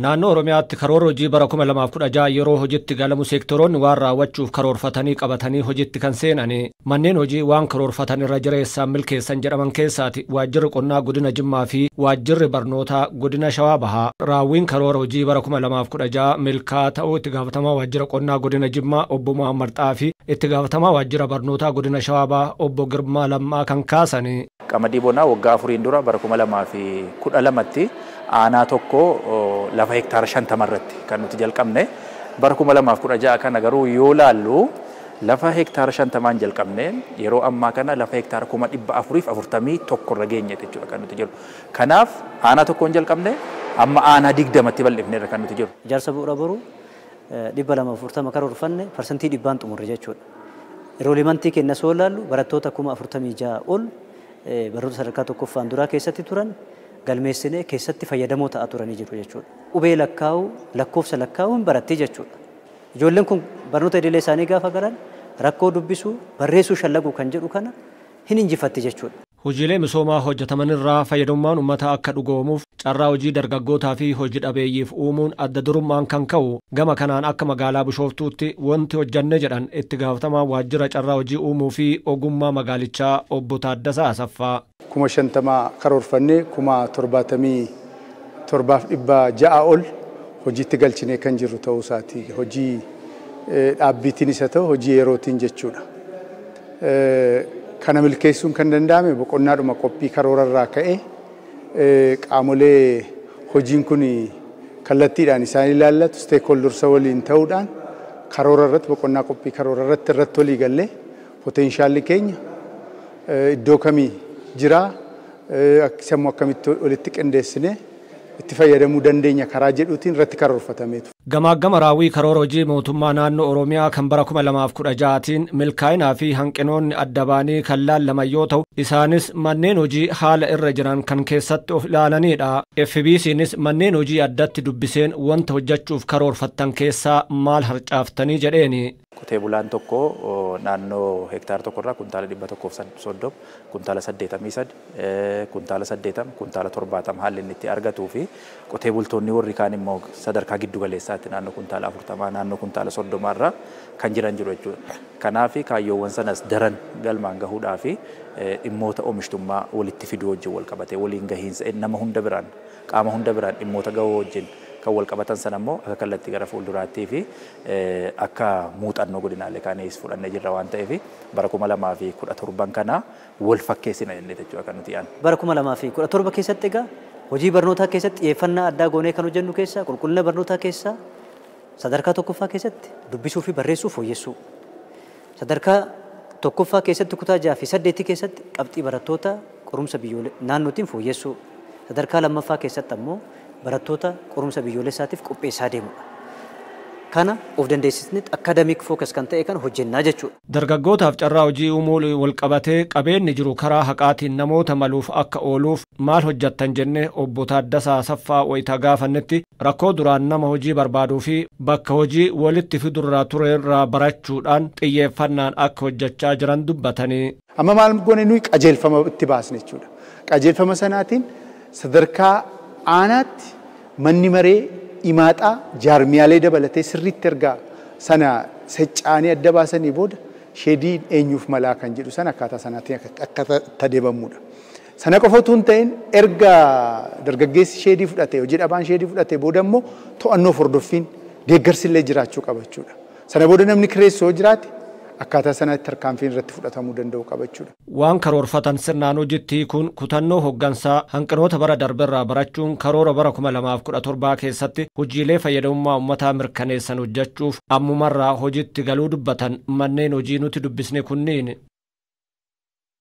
Naannoo Oromiyaatti karoora hojii bara 2016 yeroo hojiitti galamu seektoroonni waan raawwachuuf karoorfatanii qabatanii hojiitti kan seenanii manneen hojii waan karoorfatan irra jireessaan milkeessan jedhaman keessaati waajjirri qonnaa godina Jimmaa fi waajjirri barnootaa godina Shawaa Bahaa. Raawwiin karoora hojii bara 2016 milkaa ta'uu itti gaafatamaa waajjira qonnaa godina Jimmaa obbo Muhammad Xaafii itti gaafatamaa waajjira barnootaa godina Shawaa Bahaa obbo Girmaa Lammaa kan kaasanii. Qamadii bonaa waggaa 4 dura bara 2012tti aanaa tokko lafa hektaara 50 irratti kan nuti jalqabne bara 2016 kana garuu yoo laallu lafa hektaara 50 jalqabne yeroo ammaa kana lafa hektaara 441 irra geenye jechuudha kan nuti jiru. Kanaaf aanaa tokkoon jalqabne amma aanaa 20tti bal'ifneerra kan nuti jiru. Ijaarsa bu'uura boruu 240 karoorfanne parsantii 100 xumurre jechuudha. Yeroo limantii kenna soo laallu barattoota 46 ol barnoota sadarkaa tokkoffaan duraa keessatti turan galmeessinee keessatti fayyadamoo ta'aa turanii jiru jechuudha. Qubee lakkaa'uu, lakkoofsa lakkaa'uu hin barattee jechuudha. Ijoolleen kun barnoota idilee isaanii gaafa galan rakkoo dubbisuu, barreessuu, shallaguu kan jedhu kana hin injifatti jechuudha. Hojiilee misoomaa hojjetaman irraa fayyadamummaan uummataa akka dhugoomuuf carraa hojii dargaggootaa fi hojii dhabeeyyiif uumuun adda durummaan kan ka'u gama kanaan akka magaalaa Bishooftuutti wanti hojjanne jedhan itti gaafatamaa waajjira carraa hojii uumuu fi ogummaa magaalichaa obbo Taaddasaa Asaffaa. 50 karoorfannee 77,600 ol hojiitti galchinee kan jirru ta'uu isaati. Hojii dhaabbiitiin isa ta'u hojii yerootiin jechuudha. Kana milkeessuun kan danda'ame boqonnaadhuma qophii karoorarraa ka'e qaamolee hojiin kun kallattiidhaan isaan ilaallatu steekholdersa waliin ta'uudhaan karoora irratti boqonnaa qophii karoora irratti walii gallee poteenshaalli keenya iddoo kamii jira sammuu akkamitti walitti qindeessine itti fayyadamuu dandeenya karaa jedhuutiin irratti karoorfatameetu. Gama raawwii karoora hojii mootummaa naannoo Oromiyaa kan bara 2016tiin milkaa'inaa fi hanqinoonni adda baanii kan laallaman yoo ta'u isaanis manneen hojii haala irra jiran kan keessatti of ilaalanidha. FBCnis manneen hojii addatti dubbiseen wanta hojjechuuf karoorfattan keessaa maal harcaaftanii jedheeni. Qotee bulaan tokko naannoo hektaara tokkorraa kuntaala 130, kuntaala 83, kuntaala 80, kuntaala 70 haalli inni itti argatuu fi qotee bultoonni warri kaan immoo sadarkaa giddu galeessaatti naannoo kuntaala 40, naannoo kuntaala 30 irra kan jiran jiru jechuudha. Kanaaf kaayyoowwan sanas daran galmaan gahuudhaa fi dhimmoota oomishtummaa walitti fiduu wajjin wal qabatee waliin gahiinsa nama hunda biraan qaama hunda biraan dhimmoota gahuu wajjin kan wal qabatan sana immoo akka kallattii gara fuulduraattii fi akka muuxannoo godinaalee kaanis fudhannee jirra waan ta'eef bara 2017 kana wal fakkeessina jennee jechuudha kan nuti yaadnu. Bara 2017 keessatti egaa hojii barnootaa keessatti xiyyeeffannaa addaa goonee kan hojjennu keessaa qulqullina barnootaa keessaa sadarkaa tokkoffaa keessatti dubbisuu fi barreessuu fooyyessuu. Sadarkaa tokkoffaa keessatti kutaa 6 fi 8 keessatti qabxii barattoota qorumsa naannootiin fooyyessuu. Sadarkaa lammaffaa keessatti ammoo barattoota qorumsa biyyoolessaatiif qopheessaa deemudha. Kana of dandeessisni akademiik fookas kan ta'e kan hojjennaa jechuudha. Dargaggootaaf carraa hojii uumuu wal qabatee qabeenyi jiru karaa haqaatiin namoota maluuf akka ooluuf maal hojjettan jennee obbo Taaddasaa Asaffaa wayita gaafannetti rakkoo duraan nama hojii barbaaduu fi bakka hojii walitti fidurraa turerraa barachuudhaan xiyyeeffannaan akka hojjechaa jiran dubbatanii. Amma maal goone nuyi qajeelfama itti baasne jechuudha. Qajeelfama sanaatiin sadarkaa aanaatti manni maree imaaxaa jaarmiyaalee dabalatee sirriitti ergaa sana seccaanii adda baasanii booda sheedii eenyuuf malaa kan jedhu sana akkaataa sanaatiin akka tadeebamudha. Sana qofa utuu hin ta'in erga dargaggeessi sheedii fudhatee hojii dhabaan sheedii fudhatee booda immoo to'annoo hordoffiin deeggarsillee jiraachuu qaba jechuudha. Sana booda namni kireessoo jiraate akkaataa sanatti tarkaanfiin irratti fudhatamuu danda'u qabachuudha. Waan karoorfatan sirnaan hojiitti kun kutannoo hoggansaa hanqinoota bara darberraa barachuun karoora bara 2017 keessatti hojiilee fayyadamummaa uummataa mirkaneessan hojjechuuf ammumarraa hojiitti galuu dubbatan manneen hojii nuti dubbisne kunniin.